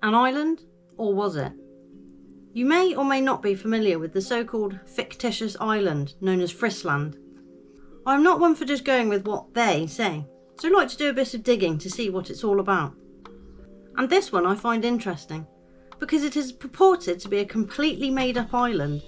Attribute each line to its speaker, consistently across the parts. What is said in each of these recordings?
Speaker 1: an island, or was it? You may or may not be familiar with the so-called fictitious island known as Frisland. I'm not one for just going with what they say, so I like to do a bit of digging to see what it's all about. And this one I find interesting, because it is purported to be a completely made-up island.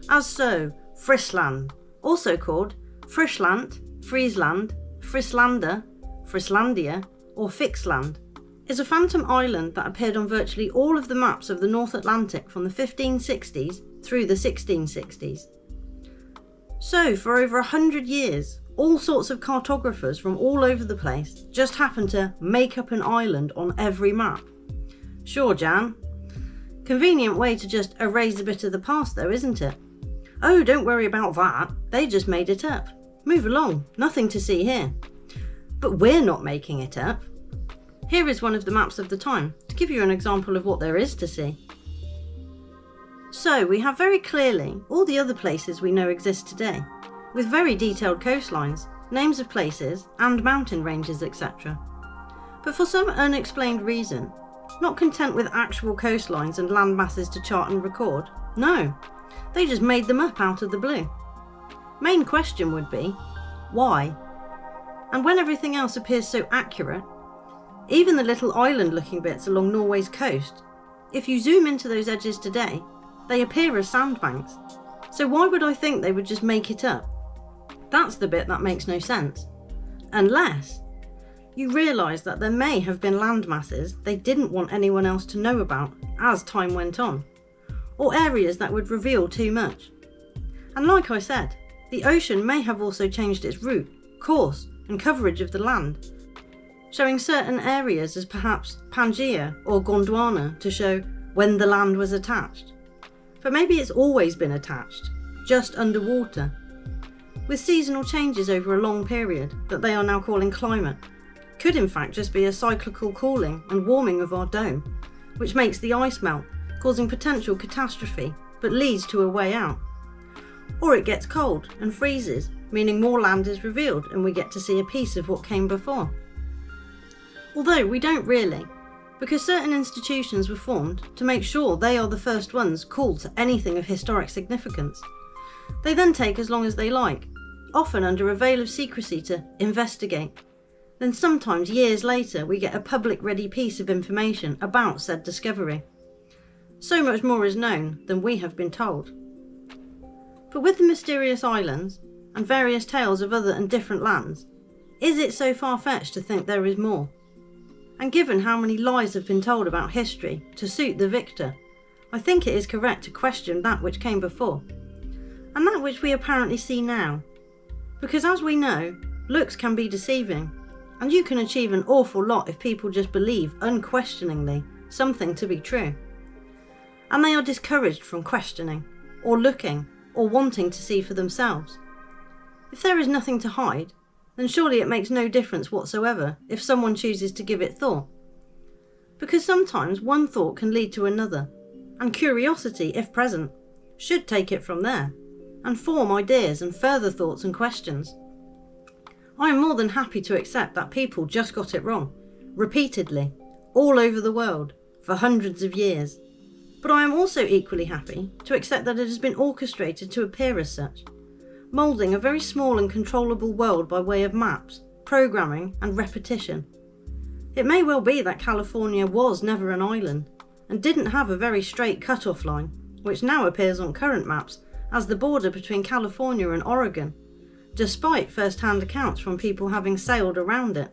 Speaker 1: As so, Frisland, also called Friesland, Friesland, Frislander, Frislandia, or Fixland, is a phantom island that appeared on virtually all of the maps of the North Atlantic from the 1560s through the 1660s. So, for over 100 years, all sorts of cartographers from all over the place just happened to make up an island on every map. Sure, Jan. Convenient way to just erase a bit of the past though, isn't it? Oh, don't worry about that, they just made it up. Move along, nothing to see here. But we're not making it up. Here is one of the maps of the time, to give you an example of what there is to see. So we have very clearly all the other places we know exist today, with very detailed coastlines, names of places and mountain ranges, etc. But for some unexplained reason, not content with actual coastlines and land masses to chart and record, no, they just made them up out of the blue. Main question would be, why? And when everything else appears so accurate, even the little island-looking bits along Norway's coast, if you zoom into those edges today, they appear as sandbanks. So why would I think they would just make it up? That's the bit that makes no sense. Unless you realise that there may have been land masses they didn't want anyone else to know about as time went on, or areas that would reveal too much. And like I said, the ocean may have also changed its route, course and coverage of the land, showing certain areas as perhaps Pangaea or Gondwana to show when the land was attached. But maybe it's always been attached, just underwater, with seasonal changes over a long period that they are now calling climate. Could in fact just be a cyclical cooling and warming of our dome, which makes the ice melt, causing potential catastrophe, but leads to a way out. Or it gets cold and freezes, meaning more land is revealed and we get to see a piece of what came before. Although we don't really, because certain institutions were formed to make sure they are the first ones called to anything of historic significance. They then take as long as they like, often under a veil of secrecy to investigate. Then sometimes years later we get a public-ready piece of information about said discovery. So much more is known than we have been told. But with the mysterious islands and various tales of other and different lands, is it so far-fetched to think there is more? And given how many lies have been told about history to suit the victor, I think it is correct to question that which came before, and that which we apparently see now. Because as we know, looks can be deceiving, and you can achieve an awful lot if people just believe unquestioningly something to be true. And they are discouraged from questioning, or looking, or wanting to see for themselves. If there is nothing to hide, then surely it makes no difference whatsoever if someone chooses to give it thought. Because sometimes one thought can lead to another, and curiosity, if present, should take it from there, and form ideas and further thoughts and questions. I am more than happy to accept that people just got it wrong, repeatedly, all over the world, for hundreds of years. But I am also equally happy to accept that it has been orchestrated to appear as such, moulding a very small and controllable world by way of maps, programming and repetition. It may well be that California was never an island, and didn't have a very straight cut-off line, which now appears on current maps as the border between California and Oregon, despite first-hand accounts from people having sailed around it.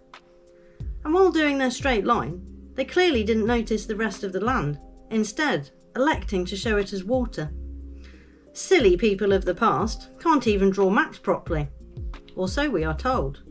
Speaker 1: And while doing their straight line, they clearly didn't notice the rest of the land, instead electing to show it as water. Silly people of the past can't even draw maps properly, or so we are told.